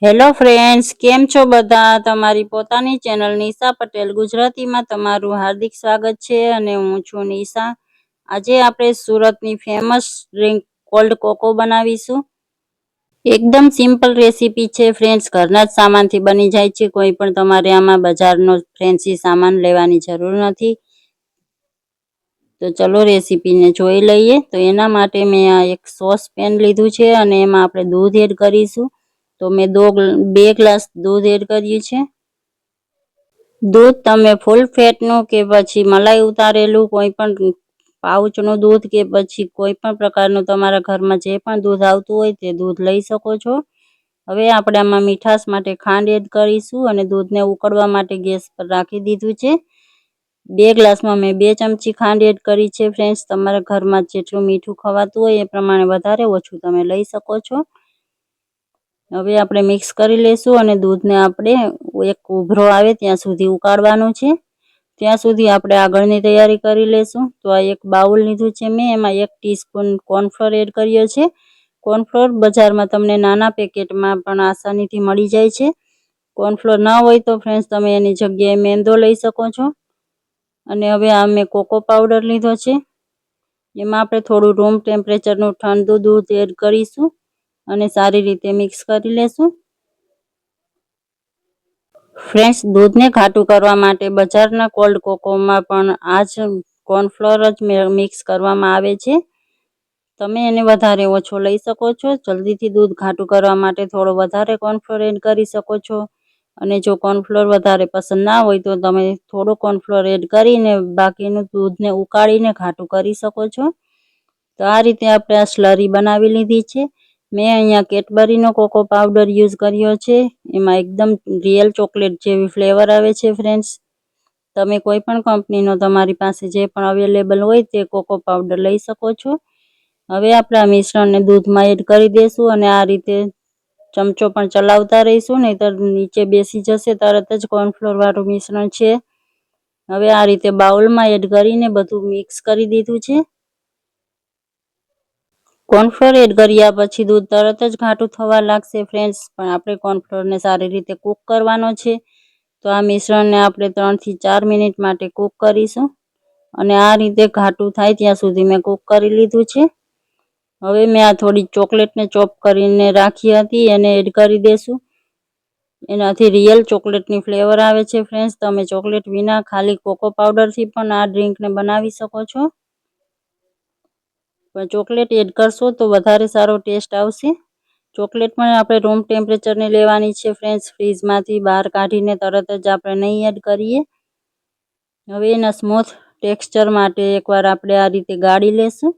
Hello friends, કેમ છો બધા? તમારી પોતાની ચેનલ નિશા પટેલ ગુજરાતીમાં તમારું હાર્દિક સ્વાગત છે અને હું છું નિશા. આજે આપણે સુરતની ફેમસ ડ્રિંક કોલ્ડ કોકો બનાવીશું. એકદમ સિમ્પલ રેસીપી છે ફ્રેન્ડ્સ, ઘરના જ સામાનથી બની જાય છે. કોઈ પણ તમારે આમાં બજારનો ફેન્સી સામાન લેવાની જરૂર નથી. તો ચલો રેસીપીને જોઈ લઈએ. તો એના માટે મેં આ એક સોસ પેન લીધું છે અને એમાં આપણે દૂધ એડ કરીશું. તો મેં 2 ગ્લાસ દૂધ એડ કર્યું છે. દૂધ તમે ફૂલ ફેટનું કે પછી મલાઈ ઉતારેલું કોઈ પણ પાઉચનું દૂધ કે પછી કોઈ પણ પ્રકારનું તમારા ઘરમાં જે પણ દૂધ આવતું હોય તે દૂધ લઈ શકો છો. હવે આપણે આમાં મીઠાશ માટે ખાંડ એડ કરીશું અને દૂધને ઉકળવા માટે ગેસ પર રાખી દીધું છે. 2 ગ્લાસમાં મેં 2 ચમચી ખાંડ એડ કરી છે ફ્રેન્ડ્સ. તમારા ઘરમાં જેટલું મીઠું ખવાતું હોય એ પ્રમાણે વધારે ઓછું તમે લઈ શકો છો. હવે આપણે મિક્સ કરી લેશું અને દૂધને આપણે એક ઉભરો આવે ત્યાં સુધી ઉકાળવાનું છે. ત્યાં સુધી આપણે આગળની તૈયારી કરી લેશું. તો આ એક બાઉલ લીધું છે મેં, એમાં 1 ટીસ્પૂન કોર્નફ્લોર એડ કર્યો છે. કોર્નફ્લોર બજારમાં તમને નાના પેકેટમાં પણ આસાનીથી મળી જાય છે. કોર્નફ્લોર ના હોય તો ફ્રેન્ડ્સ તમે એની જગ્યાએ મેંદો લઈ શકો છો. અને હવે આ મેં કોકો પાવડર લીધો છે. એમાં આપણે થોડું રૂમ ટેમ્પરેચરનું ઠંડુ દૂધ એડ કરીશું અને સારી રીતે મિક્સ કરી લેશું. ફ્રેન્ડ્સ, દૂધને ઘાટું કરવા માટે બજારના કોલ્ડ કોકોમાં પણ આ જ કોર્નફ્લોર જ મિક્સ કરવામાં આવે છે. તમે એને વધારે ઓછો લઈ શકો છો. જલ્દીથી દૂધ ઘાટું કરવા માટે થોડો વધારે કોર્નફ્લોર એડ કરી શકો છો. અને જો કોર્નફ્લોર વધારે પસંદ ના હોય તો તમે થોડો કોર્નફ્લોર એડ કરીને બાકીનું દૂધને ઉકાળીને ઘાટું કરી શકો છો. તો આ રીતે આપણે આ સ્લરી બનાવી લીધી છે. મેં અહીંયા કેડબરીનો કોકો પાવડર યુઝ કર્યો છે. એમાં એકદમ રિયલ ચોકલેટ જેવી ફ્લેવર આવે છે ફ્રેન્ડ્સ. તમે કોઈ પણ કંપનીનો તમારી પાસે જે પણ અવેલેબલ હોય તે કોકો પાવડર લઈ શકો છો. હવે આપણે આ મિશ્રણને દૂધમાં એડ કરી દઈશું અને આ રીતે ચમચો પણ ચલાવતા રહીશું, નહીંતર નીચે બેસી જશે. તરત જ કોર્નફ્લોર વાળું મિશ્રણ છે. હવે આ રીતે બાઉલમાં એડ કરીને બધું મિક્સ કરી દીધું છે. કોર્નફ્લોર એડ કર્યા પછી દૂધ તરત જ ઘાટું થવા લાગશે ફ્રેન્ડ્સ, પણ આપણે કોર્નફ્લોરને સારી રીતે કૂક કરવાનો છે. તો આ મિશ્રણને આપણે 3 થી 4 મિનિટ માટે કૂક કરીશું અને આ રીતે ઘાટું થાય ત્યાં સુધી મેં કૂક કરી લીધું છે. હવે મેં આ થોડી ચોકલેટને ચોપ કરીને રાખી હતી એને એડ કરી દેશું. એનાથી રિયલ ચોકલેટની ફ્લેવર આવે છે ફ્રેન્ડ્સ. તમે ચોકલેટ વિના ખાલી કોકો પાવડરથી પણ આ ડ્રિંકને બનાવી શકો છો, પણ ચોકલેટ એડ કરશો તો વધારે સારો ટેસ્ટ આવશે. ચોકલેટ પણ આપણે રૂમ ટેમ્પરેચરની લેવાની છે ફ્રેન્ડ્સ. ફ્રીજમાંથી બહાર કાઢીને તરત જ આપણે નહીં એડ કરીએ. હવે એના સ્મૂથ ટેક્સચર માટે એકવાર આપણે આ રીતે ગાળી લેશું.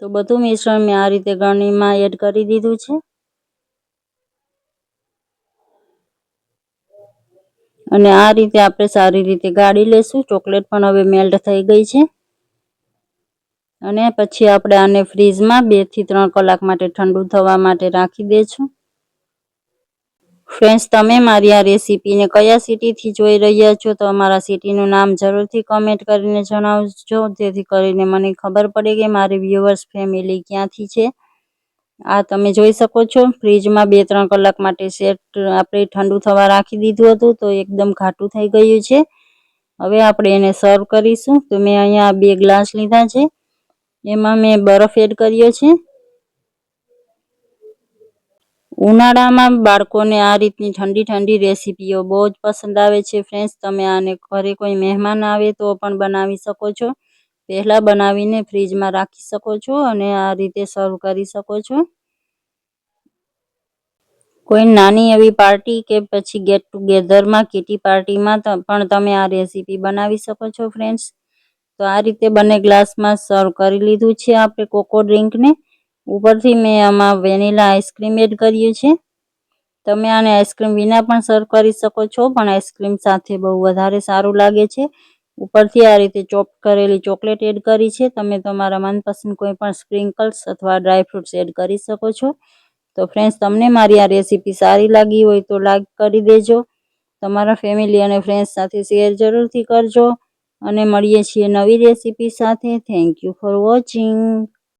તો બધું મિશ્રણ મેં આ રીતે ગળણીમાં એડ કરી દીધું છે અને આ રીતે આપણે સારી રીતે ગાળી લેશું. ચોકલેટ પણ હવે મેલ્ટ થઈ ગઈ છે અને પછી આપણે આને ફ્રીજમાં 2 થી 3 કલાક માટે ઠંડુ થવા માટે રાખી દઈશું. ફ્રેન્ડ્સ, તમે મારી આ રેસીપીને કયા સિટીથી જોઈ રહ્યા છો તો અમારા સિટીનું નામ જરૂરથી કમેન્ટ કરીને જણાવજો, જેથી કરીને મને ખબર પડે કે મારી વ્યુઅર્સ ફેમિલી ક્યાંથી છે. આ તમે જોઈ શકો છો, ફ્રીજમાં 2-3 કલાક માટે સેટ આપણે ઠંડુ થવા રાખી દીધું હતું તો એકદમ ઘાટું થઈ ગયું છે. હવે આપણે એને સર્વ કરીશું. તો મેં અહીંયા 2 ગ્લાસ લીધા છે. એમાં મેં બરફ એડ કર્યો છે. ઉનાળામાં બાળકોને આ રીતની ઠંડી ઠંડી રેસીપીઓ બહુ જ પસંદ આવે છે ફ્રેન્ડ્સ. તમે આને ઘરે કોઈ મહેમાન આવે તો પણ બનાવી શકો છો. પહેલાં બનાવીને ફ્રીજમાં રાખી શકો છો અને આ રીતે સર્વ કરી શકો છો. કોઈ નાની એવી પાર્ટી કે પછી ગેટ ટુગેધરમાં, કિટી પાર્ટીમાં પણ તમે આ રેસીપી બનાવી શકો છો ફ્રેન્ડ્સ. તો આ રીતે બંને ગ્લાસમાં સર્વ કરી લીધું છે આપણે કોકો ડ્રિંકને. ઉપરથી મેં આમાં વેનીલા આઈસ્ક્રીમ એડ કર્યું છે. તમે આને આઈસ્ક્રીમ વિના પણ સર્વ કરી શકો છો, પણ આઈસ્ક્રીમ સાથે બહુ વધારે સારું લાગે છે. ઉપરથી આ રીતે ચોપ કરેલી ચોકલેટ એડ કરી છે. તમે તમારા મનપસંદ કોઈ પણ સ્પ્રિંકલ્સ અથવા ડ્રાયફ્રૂટ્સ એડ કરી શકો છો. તો ફ્રેન્ડ્સ, તમને મારી આ રેસીપી સારી લાગી હોય તો લાઈક કરી દેજો. તમારા ફેમિલી અને ફ્રેન્ડ્સ સાથે શેર જરૂરથી કરજો અને મળીએ છીએ નવી રેસીપી સાથે. Thank you for watching.